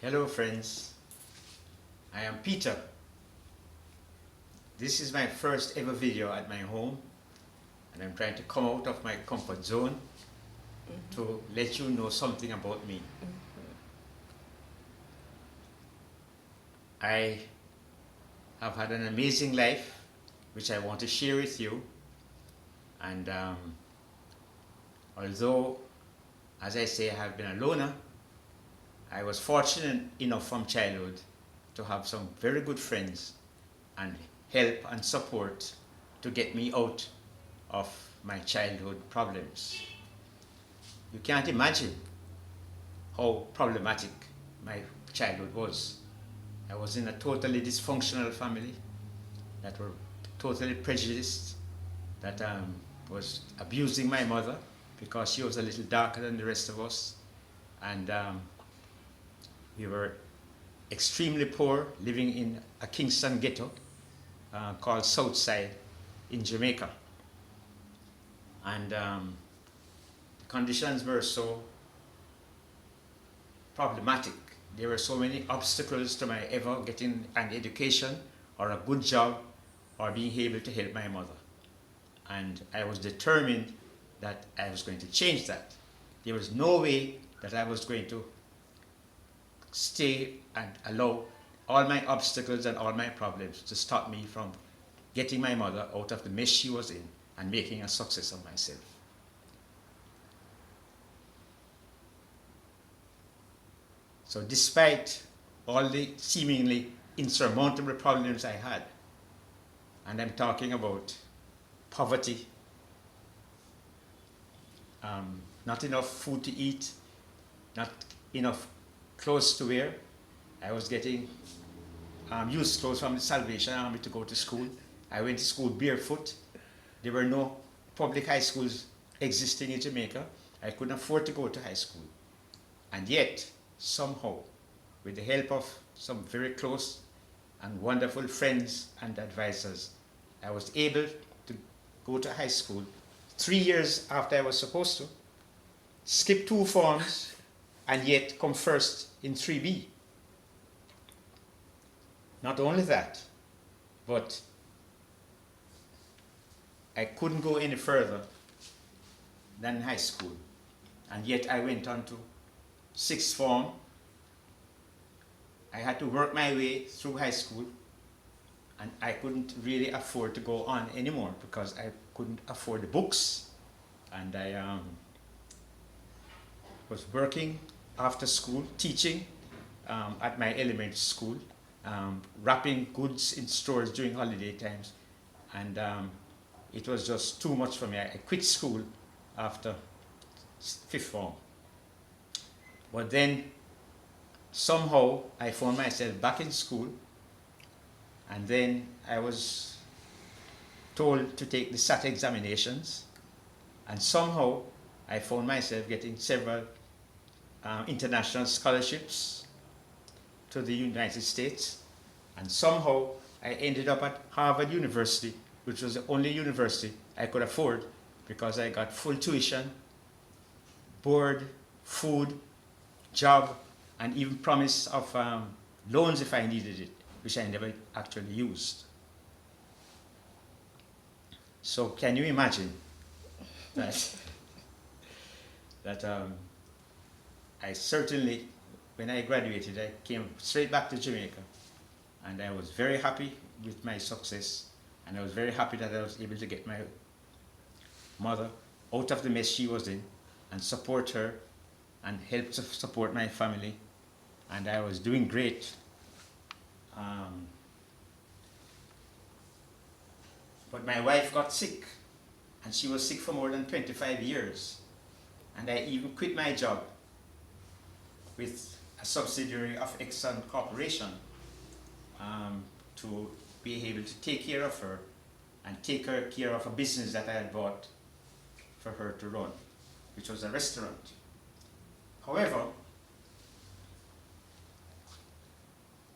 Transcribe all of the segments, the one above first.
Hello friends, I am Peter. This is my first ever video at my home and I'm trying to come out of my comfort zone to let you know something about me. I have had an amazing life which I want to share with you, and although, as I say, I have been a loner, I was fortunate enough from childhood to have some very good friends and help and support to get me out of my childhood problems. You can't imagine how problematic my childhood was. I was in a totally dysfunctional family that were totally prejudiced, that was abusing my mother because she was a little darker than the rest of us, and we were extremely poor, living in a Kingston ghetto called Southside in Jamaica. And the conditions were so problematic. There were so many obstacles to my ever getting an education or a good job or being able to help my mother. And I was determined that I was going to change that. There was no way that I was going to stay and allow all my obstacles and all my problems to stop me from getting my mother out of the mess she was in and making a success of myself. So despite all the seemingly insurmountable problems I had, and I'm talking about poverty, not enough food to eat, not enough clothes to wear. I was getting used clothes from the Salvation Army to go to school. I went to school barefoot. There were no public high schools existing in Jamaica. I couldn't afford to go to high school. And yet, somehow, with the help of some very close and wonderful friends and advisors, I was able to go to high school 3 years after I was supposed to, skip 2 forms, and yet come first in 3B. Not only that, but I couldn't go any further than high school, and yet I went on to 6th form. I had to work my way through high school, and I couldn't really afford to go on anymore because I couldn't afford the books, and I was working after school, teaching at my elementary school, wrapping goods in stores during holiday times, and it was just too much for me. I quit school after 5th form. But then somehow I found myself back in school, and then I was told to take the SAT examinations, and somehow I found myself getting several international scholarships to the United States, and somehow I ended up at Harvard University, which was the only university I could afford because I got full tuition, board, food, job, and even promise of loans if I needed it, which I never actually used. So can you imagine that I certainly, when I graduated, I came straight back to Jamaica, and I was very happy with my success, and I was very happy that I was able to get my mother out of the mess she was in and support her and help to support my family, and I was doing great. But my wife got sick, and she was sick for more than 25 years, and I even quit my job with a subsidiary of Exxon Corporation to be able to take care of her and take care of a business that I had bought for her to run, which was a restaurant. However,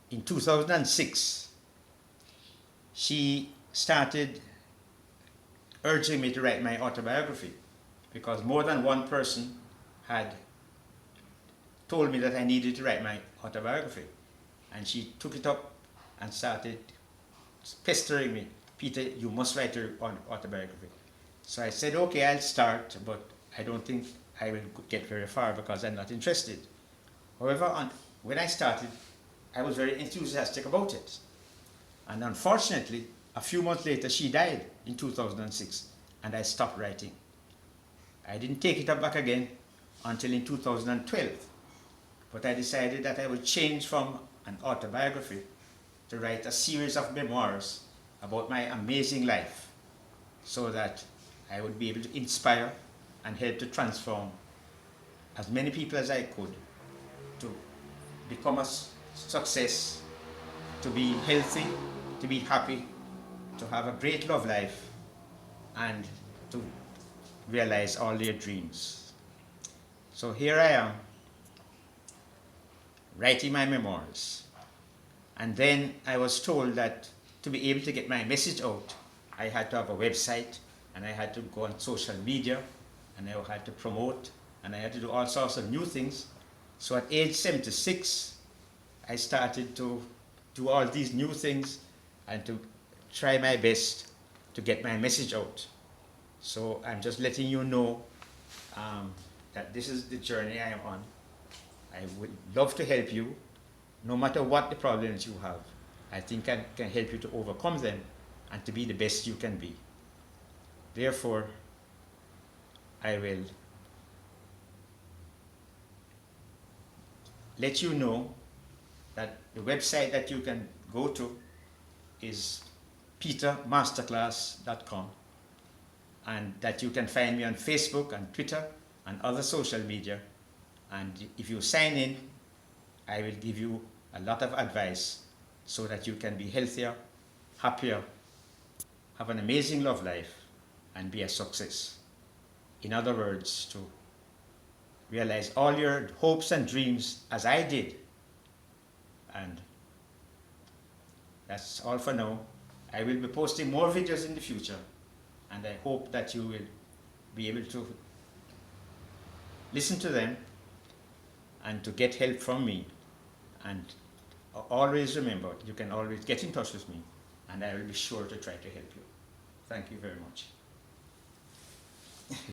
in 2006, she started urging me to write my autobiography because more than one person had told me that I needed to write my autobiography. And she took it up and started pestering me. Peter, you must write your autobiography. So I said, okay, I'll start, but I don't think I will get very far because I'm not interested. However, when I started, I was very enthusiastic about it. And unfortunately, a few months later, she died in 2006, and I stopped writing. I didn't take it up back again until in 2012. But I decided that I would change from an autobiography to write a series of memoirs about my amazing life, so that I would be able to inspire and help to transform as many people as I could to become a success, to be healthy, to be happy, to have a great love life, and to realize all their dreams. So here I am, writing my memoirs. And then I was told that to be able to get my message out, I had to have a website, and I had to go on social media, and I had to promote, and I had to do all sorts of new things. So at age 76, I started to do all these new things and to try my best to get my message out. So I'm just letting you know that this is the journey I am on. I would love to help you, no matter what the problems you have. I think I can help you to overcome them and to be the best you can be. Therefore, I will let you know that the website that you can go to is petermasterclass.com, and that you can find me on Facebook and Twitter and other social media. And if you sign in, I will give you a lot of advice so that you can be healthier, happier, have an amazing love life, and be a success. In other words, to realize all your hopes and dreams as I did. And that's all for now. I will be posting more videos in the future, and I hope that you will be able to listen to them and to get help from me. And always remember, you can always get in touch with me, and I will be sure to try to help you. Thank you very much.